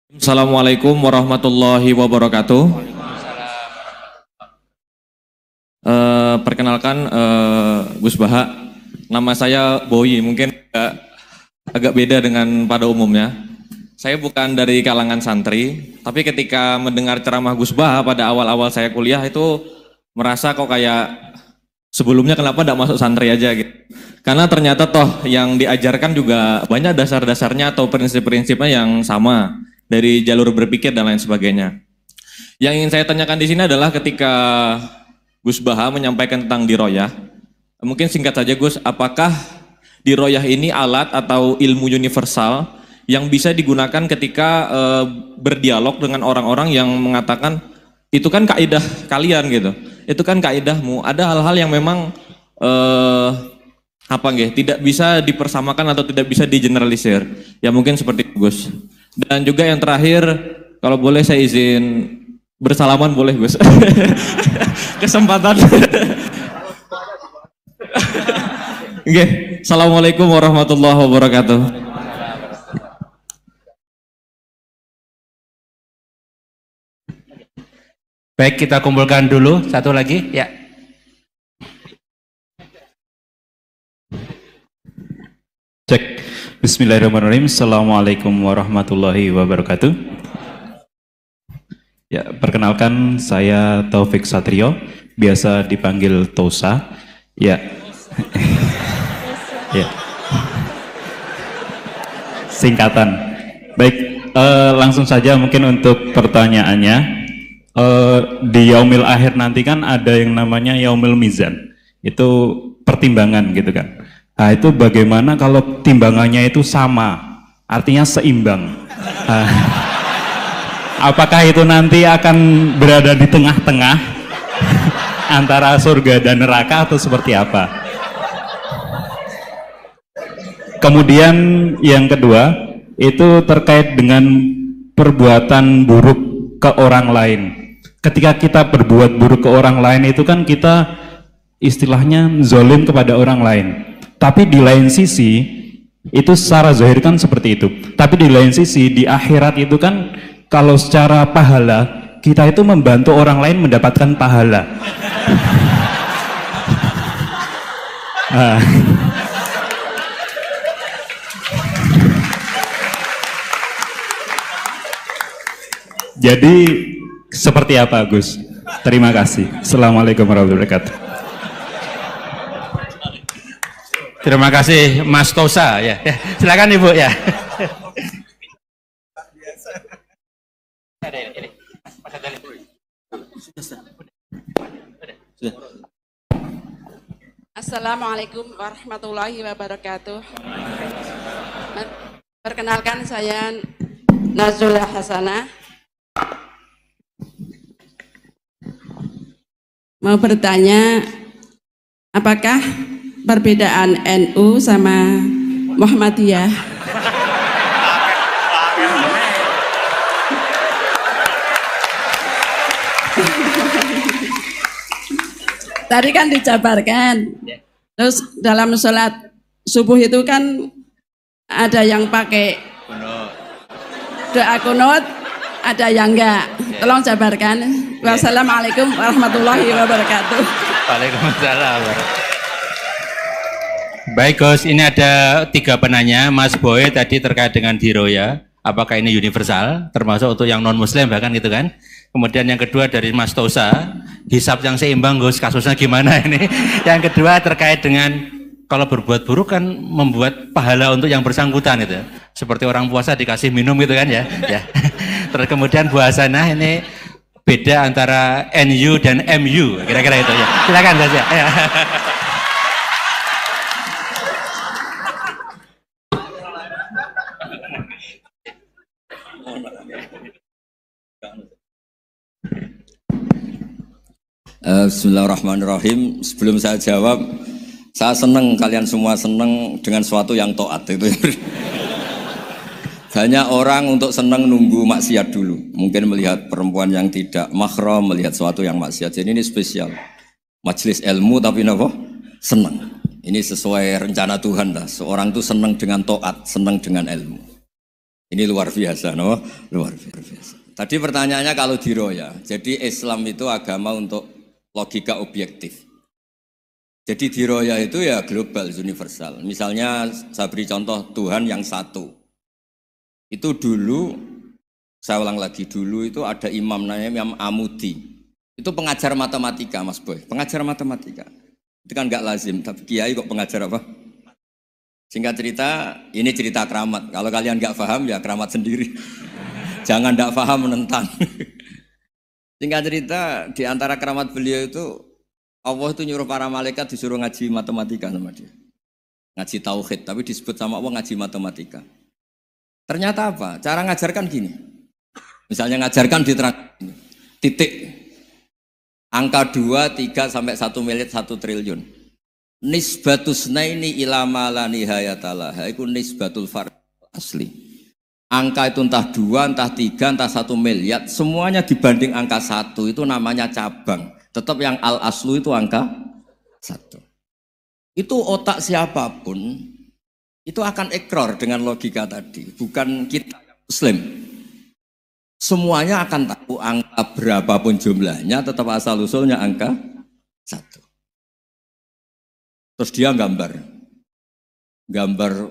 Assalamualaikum warahmatullahi wabarakatuh. Perkenalkan Gus Baha, nama saya Boyi, mungkin agak beda dengan pada umumnya. Saya bukan dari kalangan santri, tapi ketika mendengar ceramah Gus Baha pada awal-awal saya kuliah itu merasa kok kayak sebelumnya kenapa tidak masuk santri aja gitu. Karena ternyata toh yang diajarkan juga banyak dasar-dasarnya atau prinsip-prinsipnya yang sama dari jalur berpikir dan lain sebagainya. Yang ingin saya tanyakan di sini adalah ketika Gus Baha menyampaikan tentang diroyah, mungkin singkat saja Gus, apakah diroyah ini alat atau ilmu universal yang bisa digunakan ketika berdialog dengan orang-orang yang mengatakan itu kan kaidah kalian gitu, itu kan kaidahmu. Ada hal-hal yang memang tidak bisa dipersamakan atau tidak bisa digeneralisir. Ya mungkin seperti itu Gus. Dan juga yang terakhir, kalau boleh saya izin bersalaman boleh Gus. Kesempatan. Oke, Assalamualaikum warahmatullahi wabarakatuh. Baik, kita kumpulkan dulu satu lagi, ya. Cek. Bismillahirrahmanirrahim. Assalamualaikum warahmatullahi wabarakatuh. Ya, perkenalkan saya Taufik Satrio, biasa dipanggil Tosa. Ya. Ya. Singkatan. Baik, langsung saja mungkin untuk pertanyaannya. Di Yaumil Akhir nanti kan ada yang namanya Yaumil Mizan. Itu pertimbangan gitu kan. Nah, itu bagaimana kalau timbangannya itu sama, artinya seimbang. Apakah itu nanti akan berada di tengah-tengah antara surga dan neraka atau seperti apa? Kemudian yang kedua, itu terkait dengan perbuatan buruk ke orang lain. Ketika kita berbuat buruk ke orang lain itu kan kita istilahnya zalim kepada orang lain. Tapi di lain sisi, itu secara zahir kan seperti itu. Tapi di lain sisi, di akhirat itu kan, kalau secara pahala, kita itu membantu orang lain mendapatkan pahala. Jadi, seperti apa Gus? Terima kasih. Assalamualaikum warahmatullahi wabarakatuh. Terima kasih Mas Tosa, ya. Silakan Ibu, ya. Assalamualaikum warahmatullahi wabarakatuh. Perkenalkan saya Nazula Hasanah. Mau bertanya, apakah perbedaan NU sama Muhammadiyah? Tadi kan dijabarkan. Terus dalam sholat subuh itu kan ada yang pakai doa kunut, ada yang enggak. Tolong jabarkan. Wassalamualaikum warahmatullahi wabarakatuh. Waalaikumsalam. Baik Gus, ini ada 3 penanya. Mas Boy tadi terkait dengan diroya, apakah ini universal, termasuk untuk yang non muslim bahkan gitu kan. Kemudian yang kedua dari Mas Tosa, hisab yang seimbang Gus, kasusnya gimana ini. Yang kedua terkait dengan kalau berbuat buruk kan membuat pahala untuk yang bersangkutan itu, seperti orang puasa dikasih minum gitu kan ya. Ya. Terus kemudian buasanah ini beda antara NU dan MU, kira-kira itu ya. Silakan saja. Ya. Bismillahirrahmanirrahim. Sebelum saya jawab, saya senang kalian semua senang dengan sesuatu yang taat itu. Banyak orang untuk senang nunggu maksiat dulu. Mungkin melihat perempuan yang tidak mahram, melihat sesuatu yang maksiat. Jadi ini spesial. Majelis ilmu tapi apa? Senang. Ini sesuai rencana Tuhan lah. Seorang itu senang dengan taat, senang dengan ilmu. Ini luar biasa, no? Luar biasa. Tadi pertanyaannya kalau diroya, jadi Islam itu agama untuk logika objektif. Jadi diroya itu ya global, universal. Misalnya saya beri contoh Tuhan yang satu. Itu dulu, saya ulang lagi, dulu itu ada imam namanya Imam Amudi. Itu pengajar matematika, Mas Boy. Pengajar matematika. Itu kan nggak lazim, tapi kiai kok pengajar apa? Singkat cerita, ini cerita keramat. Kalau kalian nggak paham ya keramat sendiri. Jangan nggak paham menentang. Singkat cerita, di antara keramat beliau itu Allah itu nyuruh para malaikat disuruh ngaji matematika sama dia. Ngaji tauhid, tapi disebut sama Allah ngaji matematika. Ternyata apa? Cara ngajarkan gini. Misalnya ngajarkan diterang gini. Titik. Angka 2, 3 sampai 1 miliar 1 triliun. Nisbatusnaini ila ma la nihayatalah. Itu nisbatul fard asli. Angka itu entah 2, entah 3, entah 1 miliar, semuanya dibanding angka 1 itu namanya cabang. Tetap yang al-aslu itu angka 1. Itu otak siapapun itu akan ikrar dengan logika tadi. Bukan kita Muslim. Semuanya akan tahu angka berapapun jumlahnya, tetap asal usulnya angka 1. Terus dia gambar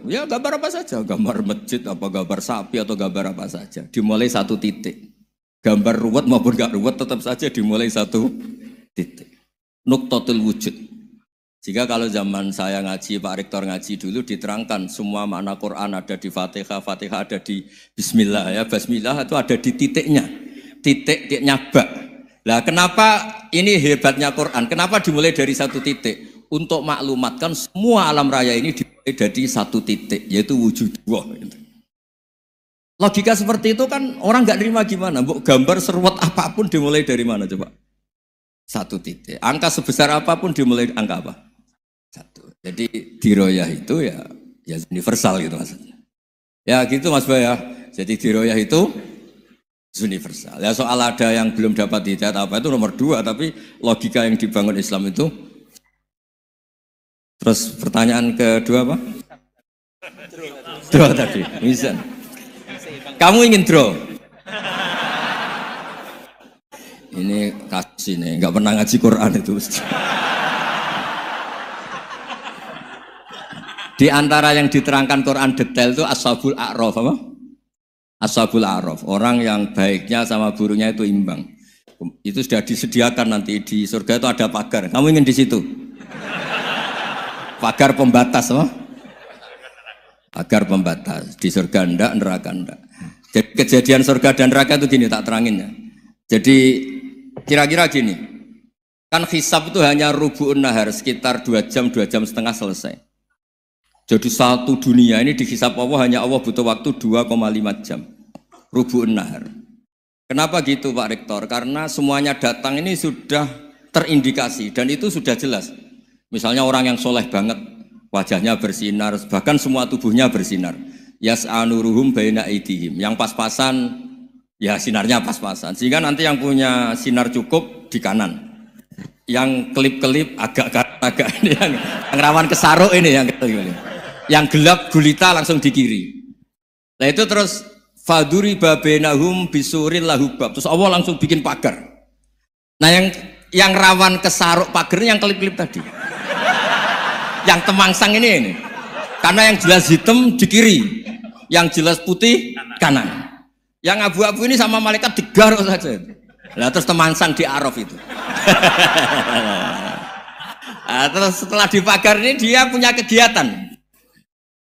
ya gambar apa saja, gambar masjid, apa gambar sapi atau gambar apa saja. Dimulai 1 titik. Gambar ruwet maupun gak ruwet tetap saja dimulai 1 titik. Nuktotul wujud. Jika kalau zaman saya ngaji, Pak Rektor ngaji dulu diterangkan semua makna Quran ada di Fatihah, Fatihah ada di Bismillah ya. Bismillah itu ada di titiknya. Titik nyabak. Lah kenapa ini hebatnya Quran? Kenapa dimulai dari 1 titik? Untuk maklumatkan semua alam raya ini dimulai dari 1 titik, yaitu wujud Allah. Logika seperti itu kan orang nggak nerima gimana? Gambar seruat apapun dimulai dari mana coba? 1 titik. Angka sebesar apapun dimulai angka apa? 1. Jadi diroyah itu ya universal gitu maksudnya. Ya gitu Mas Bay ya. Jadi diroyah itu universal. Ya soal ada yang belum dapat hidayat apa itu nomor 2, tapi logika yang dibangun Islam itu. Terus pertanyaan kedua apa? Draw tadi, bisa. Kamu ingin draw? Ini kasus ini, nggak pernah ngaji Quran itu. Di antara yang diterangkan Quran detail itu Ashabul A'raf apa? Ashabul A'raf, orang yang baiknya sama buruknya itu imbang. Itu sudah disediakan nanti di surga itu ada pagar. Kamu ingin di situ? Pagar pembatas, apa? Pagar pembatas. Di surga enggak, neraka enggak. Jadi kejadian surga dan neraka itu gini, tak terangin ya. Jadi kira-kira gini, kan hisab itu hanya rubu'un nahar, sekitar 2 jam, 2 jam setengah selesai. Jadi 1 dunia ini dihisab Allah, hanya Allah butuh waktu 2,5 jam. Rubu'un nahar. Kenapa gitu Pak Rektor? Karena semuanya datang ini sudah terindikasi dan itu sudah jelas. Misalnya orang yang soleh banget, wajahnya bersinar, bahkan semua tubuhnya bersinar. Yas'anuruhum baina aidihim. Yang pas-pasan, ya sinarnya pas-pasan. Sehingga nanti yang punya sinar cukup di kanan. Yang kelip-kelip agak ini, yang rawan kesaruk ini. Yang gelap gulita langsung di kiri. Nah itu terus, faduriba bainahum bisurin lahubab. Terus Allah langsung bikin pagar. Nah yang rawan kesaruk pagarnya yang kelip-kelip tadi. Yang temangsang ini. Karena yang jelas hitam di kiri, yang jelas putih kanan. Yang abu-abu ini sama malaikat digaruk saja. Nah, terus temangsang di Araf itu. Nah, terus setelah dipagar ini dia punya kegiatan.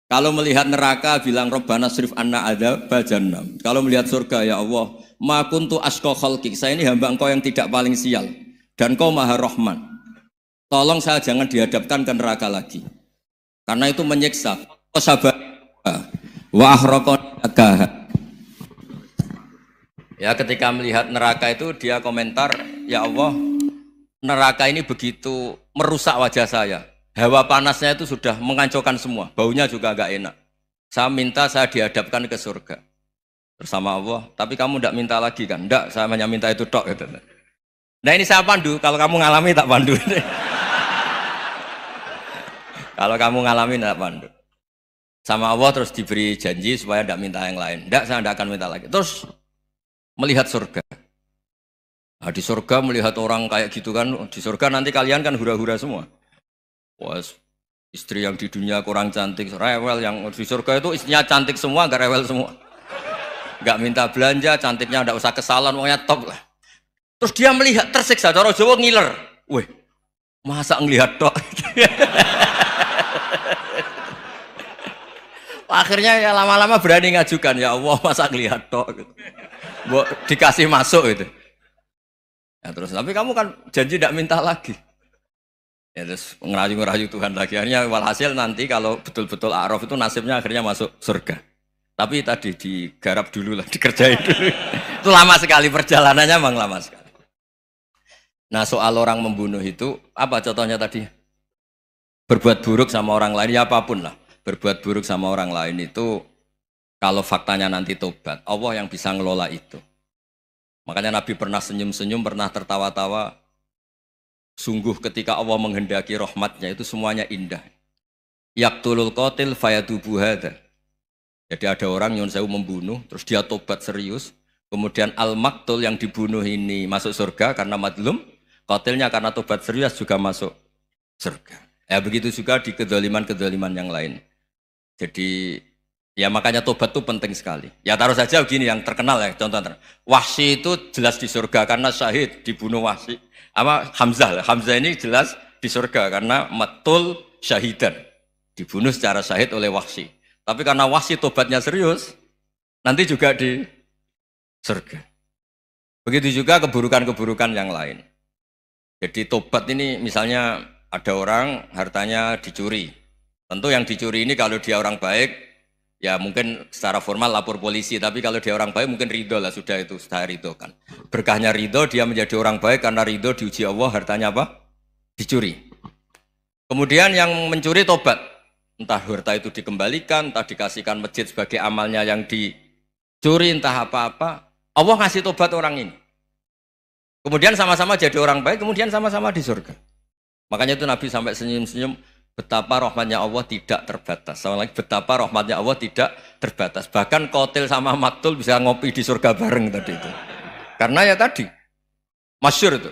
Kalau melihat neraka bilang Rabbana srif anna adzaba jahannam. Kalau melihat surga ya Allah, ma kuntu asqa khalqik. Saya ini hamba Engkau yang tidak paling sial dan Kau Maha Rahman. Tolong saya jangan dihadapkan ke neraka lagi. Karena itu menyiksa. Wa ahraqaka. Ya ketika melihat neraka itu dia komentar, ya Allah, neraka ini begitu merusak wajah saya. Hawa panasnya itu sudah menghancurkan semua. Baunya juga agak enak. Saya minta saya dihadapkan ke surga. Bersama Allah. Tapi kamu tidak minta lagi kan? Tidak, saya hanya minta itu tok. Gitu. Nah ini saya pandu. Kalau kamu ngalami tak pandu. Kalau kamu ngalamin tak pandu. sama Allah terus diberi janji supaya tidak minta yang lain. Tidak, saya tidak akan minta lagi. Terus melihat surga. Nah, di surga melihat orang kayak gitu kan, di surga nanti kalian kan hura-hura semua. Wah, istri yang di dunia kurang cantik, rewel, yang di surga itu istrinya cantik semua, gak rewel semua. Gak minta belanja, cantiknya tidak usah ke salon, pokoknya top lah. Terus dia melihat tersiksa, cara Jawa ngiler. Wih, masa ngelihat tok? Akhirnya ya lama-lama berani ngajukan, ya Allah masa ngelihat tok? Gitu. Dikasih masuk gitu. Ya, terus tapi kamu kan janji tidak minta lagi. Ya terus ngerayu-ngerayu Tuhan lagi. Akhirnya walhasil nanti kalau betul-betul A'raf itu nasibnya akhirnya masuk surga. Tapi tadi digarap dulu lah, dikerjain dulu. Itu lama sekali perjalanannya, memang lama sekali. Nah soal orang membunuh itu, apa contohnya tadi? Berbuat buruk sama orang lain, ya apapun lah. Berbuat buruk sama orang lain itu, kalau faktanya nanti tobat, Allah yang bisa ngelola itu. Makanya Nabi pernah senyum-senyum, pernah tertawa-tawa. Sungguh ketika Allah menghendaki rahmatnya itu semuanya indah. Yaqtulul qatil fayatubu hadza. Jadi ada orang nyun sewu membunuh, terus dia tobat serius. Kemudian al-maktul yang dibunuh ini masuk surga karena madlum. Qatilnya karena tobat serius juga masuk surga. Ya begitu juga di kedzaliman-kedzaliman yang lain. Jadi ya makanya tobat itu penting sekali. Ya taruh saja begini yang terkenal ya, contoh. Wahsy itu jelas di surga karena syahid dibunuh Wahsy. Apa Hamzah? Hamzah ini jelas di surga karena matul syahidan. Dibunuh secara syahid oleh Wahsy. Tapi karena Wahsy tobatnya serius, nanti juga di surga. Begitu juga keburukan-keburukan yang lain. Jadi tobat ini misalnya ada orang hartanya dicuri. Tentu yang dicuri ini kalau dia orang baik, ya mungkin secara formal lapor polisi, tapi kalau dia orang baik mungkin ridho lah, sudah itu, sudah ridho kan. Berkahnya ridho, dia menjadi orang baik karena ridho diuji Allah, hartanya apa? Dicuri. Kemudian yang mencuri tobat, entah harta itu dikembalikan, entah dikasihkan masjid sebagai amalnya yang dicuri, entah apa-apa. Allah ngasih tobat orang ini. Kemudian sama-sama jadi orang baik, kemudian sama-sama di surga. Makanya itu Nabi sampai senyum-senyum, betapa rahmatnya Allah tidak terbatas. Sama lagi, betapa rahmatnya Allah tidak terbatas. Bahkan qatil sama maktul bisa ngopi di surga bareng tadi itu. Karena ya tadi, masyhur itu.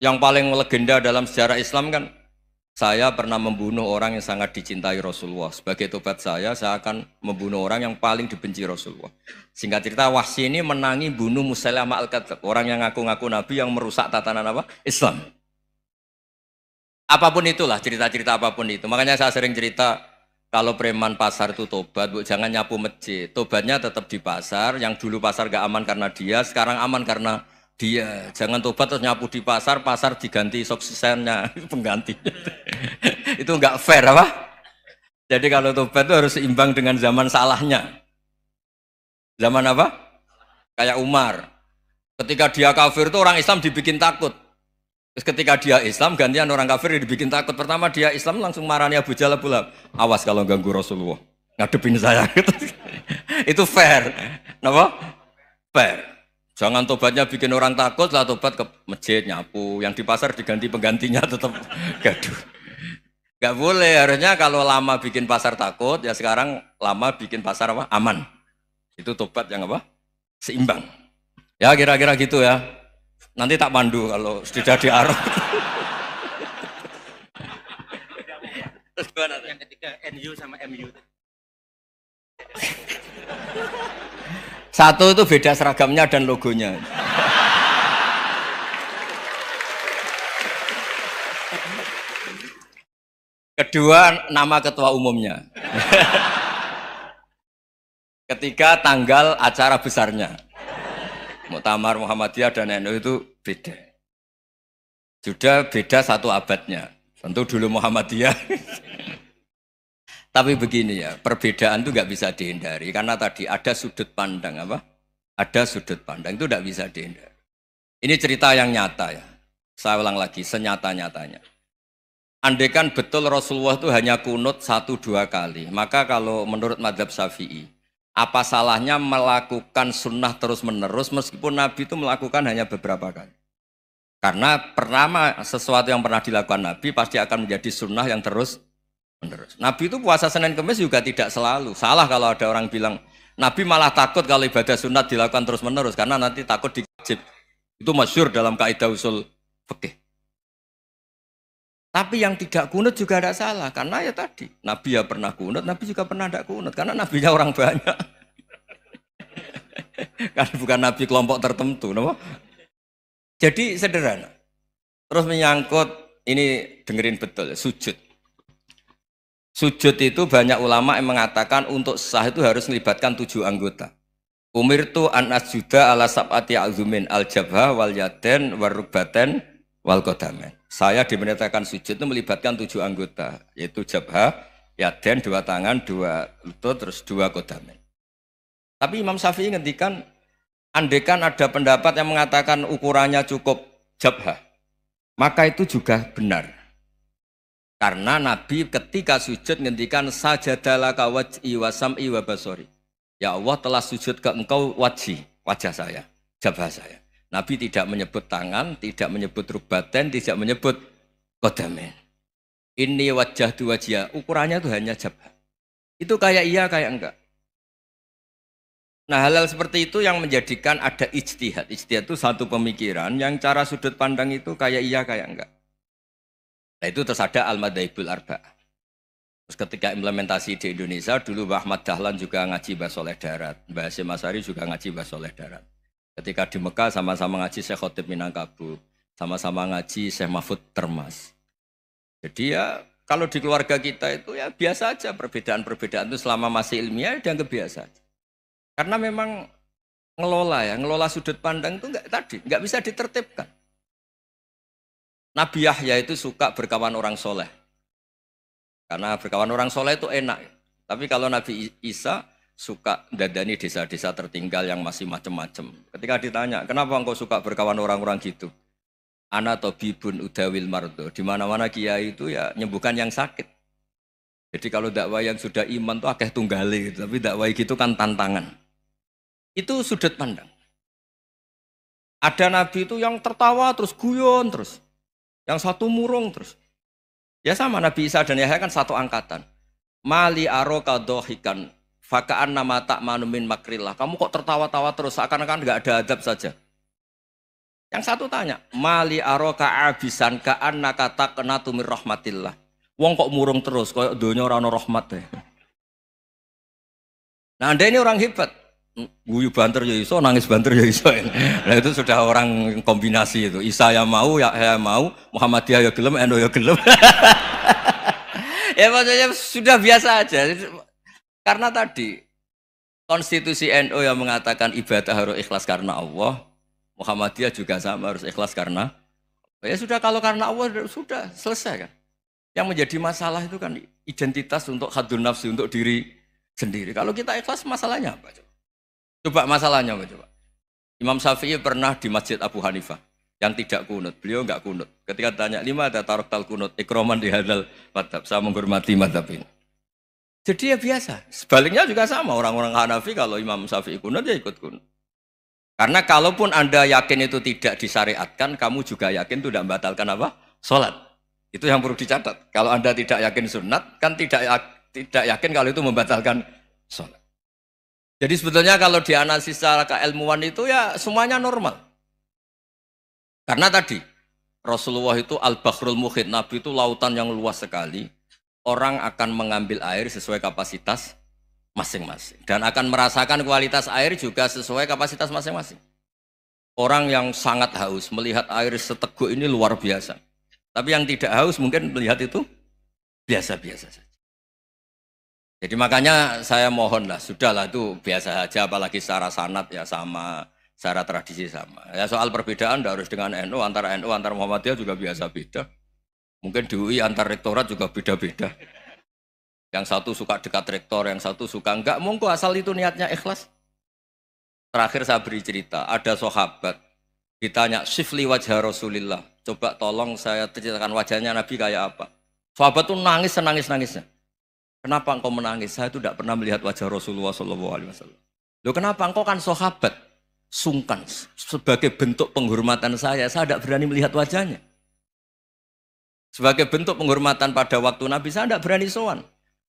Yang paling legenda dalam sejarah Islam kan, saya pernah membunuh orang yang sangat dicintai Rasulullah. Sebagai tobat saya akan membunuh orang yang paling dibenci Rasulullah. Singkat cerita, Wahsy ini menangi bunuh Musailamah al-Kadzdzab, orang yang ngaku-ngaku Nabi yang merusak tatanan apa? Islam. Apapun itulah, cerita-cerita apapun itu. Makanya saya sering cerita, kalau preman pasar itu tobat, bu, jangan nyapu masjid. Tobatnya tetap di pasar, yang dulu pasar gak aman karena dia, sekarang aman karena dia. Jangan tobat terus nyapu di pasar, pasar diganti suksesennya, pengganti. Itu nggak fair apa? Jadi kalau tobat itu harus seimbang dengan zaman salahnya. Zaman apa? Kayak Umar. Ketika dia kafir itu orang Islam dibikin takut. Terus ketika dia Islam, gantian orang kafir dibikin takut. Pertama dia Islam langsung marahnya Abu Jahal, Abu Lahab. Awas kalau ganggu Rasulullah, ngadepin saya. Itu fair. Kenapa? Fair. Jangan tobatnya bikin orang takut, lah tobat ke masjid, nyapu. Yang di pasar diganti penggantinya tetap gaduh. Gak boleh, harusnya kalau lama bikin pasar takut, ya sekarang lama bikin pasar apa? Aman. Itu tobat yang apa? Seimbang. Ya kira-kira gitu ya. Nanti tak pandu kalau sudah di Arab. Terus gimana? Yang ketiga NU sama MU. Satu itu beda seragamnya dan logonya. Kedua nama ketua umumnya. Ketiga tanggal acara besarnya. Muktamar Muhammadiyah dan NU itu beda. Sudah beda satu abadnya. Tentu dulu Muhammadiyah. Tapi begini ya, perbedaan itu nggak bisa dihindari. Karena tadi ada sudut pandang apa? Ada sudut pandang, itu nggak bisa dihindari. Ini cerita yang nyata ya. Saya ulang lagi, senyata-nyatanya. Andaikan betul Rasulullah itu hanya kunut 1-2 kali. Maka kalau menurut mazhab Syafi'i, apa salahnya melakukan sunnah terus-menerus meskipun Nabi itu melakukan hanya beberapa kali? Karena pertama sesuatu yang pernah dilakukan Nabi pasti akan menjadi sunnah yang terus menerus. Nabi itu puasa Senin Kemis juga tidak selalu. Salah kalau ada orang bilang Nabi malah takut kalau ibadah sunat dilakukan terus menerus karena nanti takut diwajib. Itu masyhur dalam kaidah usul fikih. Tapi yang tidak kunut juga tidak salah karena ya tadi Nabi ya pernah kunut, Nabi juga pernah tidak kunut karena nabinya orang banyak. Kan bukan nabi kelompok tertentu, no? Jadi sederhana. Terus menyangkut ini dengerin betul, sujud. Sujud itu banyak ulama yang mengatakan untuk sah itu harus melibatkan 7 anggota. Umirtu an asjuda ala sab'ati azumin al-jabha wal yaden wal rukbaten wal qadamen. Saya diperintahkan sujud itu melibatkan 7 anggota, yaitu jabha, yaden 2 tangan, 2 lutut, terus 2 qadamen. Tapi Imam Syafi'i ngendikan, andaikan ada pendapat yang mengatakan ukurannya cukup jabha, maka itu juga benar. Karena Nabi ketika sujud ngendikan sajadalaka wajhi wa sam'i wa basori. Ya Allah telah sujud ke engkau wajah saya, jabha saya. Nabi tidak menyebut tangan, tidak menyebut rukbaten, tidak menyebut qadamen. Ini wajah tu wajah, ukurannya itu hanya jabha. Itu kayak iya, kayak enggak. Nah hal-hal seperti itu yang menjadikan ada ijtihad. Ijtihad itu satu pemikiran yang cara sudut pandang itu kayak iya, kayak enggak. Nah itu terus ada al-madhaibul arba'ah. Terus ketika implementasi di Indonesia, dulu Mbah Ahmad Dahlan juga ngaji Basoleh Darat. Mbah Hasyim Asy'ari juga ngaji Basoleh Darat. Ketika di Mekah sama-sama ngaji Syekh Khotib Minangkabau, sama-sama ngaji Syekh Mahfud Termas. Jadi ya kalau di keluarga kita itu ya biasa aja perbedaan-perbedaan itu selama masih ilmiah dianggap biasa aja. Karena memang ngelola sudut pandang itu nggak bisa ditertibkan. Nabi Yahya itu suka berkawan orang soleh. Karena berkawan orang soleh itu enak. Tapi kalau Nabi Isa suka dadani desa-desa tertinggal yang masih macam-macam. Ketika ditanya, kenapa engkau suka berkawan orang-orang gitu? Ana tabibun udawil mardo. Di mana-mana kiai itu ya nyembuhkan yang sakit. Jadi kalau dakwah yang sudah iman tuh akeh tunggale gitu. Tapi dakwah gitu kan tantangan. Itu sudut pandang. Ada nabi itu yang tertawa terus guyon terus. Yang satu murung terus. Ya sama Nabi Isa dan Yahya kan satu angkatan. Mali aroka dohikan. Fakaan nama tak manumin makrillah. Kamu kok tertawa-tawa terus, seakan-akan nggak ada adab saja. Yang satu tanya, mali aroka abisan kaan nakata kena tumir rahmatillah. Wong kok murung terus, kayak dunia orang rahmat deh. Nah anda ini orang hebat. Guyu banter ya iso, nangis banter ya iso. Nah itu sudah orang kombinasi itu. Isa ya mau, ya mau, Muhammadiyah ya gelem, NU ya gelem. Ya maksudnya sudah biasa aja. Karena tadi konstitusi NU yang mengatakan ibadah harus ikhlas karena Allah, Muhammadiyah juga sama harus ikhlas karena ya sudah kalau karena Allah sudah selesai kan. Yang menjadi masalah itu kan identitas untuk hadun nafsi untuk diri sendiri. Kalau kita ikhlas masalahnya apa? Coba masalahnya apa coba? Imam Syafi'i pernah di Masjid Abu Hanifah yang tidak kunut. Beliau enggak kunut. Ketika tanya, lima ada tarok kunut, ikroman di hadal madhab. Saya menghormati madhab ini. Jadi ya biasa. Sebaliknya juga sama. Orang-orang Hanafi kalau Imam Syafi'i kunut ya ikut kunut. Karena kalaupun Anda yakin itu tidak disyariatkan, kamu juga yakin itu tidak membatalkan apa? Sholat. Itu yang perlu dicatat. Kalau Anda tidak yakin sunat, kan tidak yakin kalau itu membatalkan sholat. Jadi sebetulnya kalau dianalisis secara keilmuan itu ya semuanya normal. Karena tadi Rasulullah itu al-bahrul muhit, Nabi itu lautan yang luas sekali. Orang akan mengambil air sesuai kapasitas masing-masing. Dan akan merasakan kualitas air juga sesuai kapasitas masing-masing. Orang yang sangat haus melihat air seteguk ini luar biasa. Tapi yang tidak haus mungkin melihat itu biasa-biasa saja. Jadi makanya saya mohonlah, sudahlah itu biasa saja, apalagi secara sanad ya sama, secara tradisi sama. Ya soal perbedaan tidak harus dengan NU, antara Muhammadiyah juga biasa beda. Mungkin di UI antar rektorat juga beda-beda. Yang satu suka dekat rektor, yang satu suka enggak. Monggo asal itu niatnya ikhlas. Terakhir saya beri cerita, ada sahabat ditanya, "Sifli wajah Rasulillah." Coba tolong saya ceritakan wajahnya Nabi kayak apa. Sahabat itu nangis senangis-nangisnya. Kenapa engkau menangis? Saya itu tidak pernah melihat wajah Rasulullah SAW. Loh kenapa? Engkau kan sahabat. Sungkan. Sebagai bentuk penghormatan saya tidak berani melihat wajahnya. Sebagai bentuk penghormatan pada waktu Nabi, saya tidak berani sowan.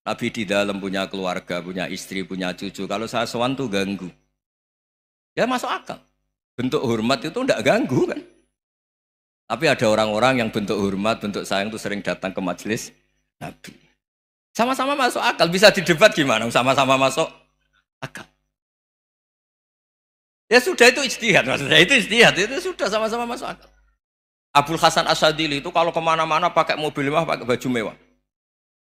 Nabi di dalam punya keluarga, punya istri, punya cucu. Kalau saya sowan tuh ganggu. Ya masuk akal. Bentuk hormat itu tidak ganggu kan. Tapi ada orang-orang yang bentuk hormat, bentuk sayang itu sering datang ke majelis Nabi. Sama-sama masuk akal. Bisa didebat gimana? Sama-sama masuk akal. Ya sudah itu ijtihad. Maksudnya itu ijtihad. Itu sudah sama-sama masuk akal. Abul Hasan Asyadili itu kalau kemana-mana pakai mobil mewah, pakai baju mewah.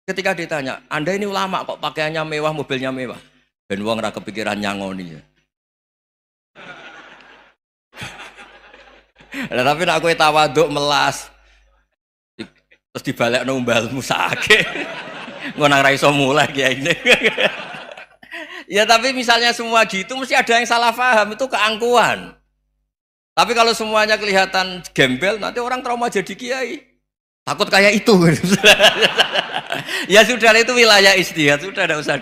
Ketika ditanya, Anda ini ulama kok pakaiannya mewah, mobilnya mewah. Dan wong ra kepikiran nyangoni ya. Nah, tapi nak kowe tawaduk melas. Terus dibalik numbalmu sakit. Ngono ra iso mulai kiai ini. Ya tapi misalnya semua gitu mesti ada yang salah paham, itu keangkuhan. Tapi kalau semuanya kelihatan gembel, nanti orang trauma jadi kiai. Takut kayak itu. Ya sudah, itu wilayah ijtihad, sudah tidak usah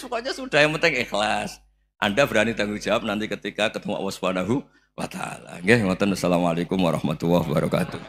pokoknya sudah, yang penting ikhlas. Anda berani tanggung jawab nanti ketika ketemu Allah Subhanahu wa taala. Nggih, ngoten. Assalamualaikum warahmatullahi wabarakatuh.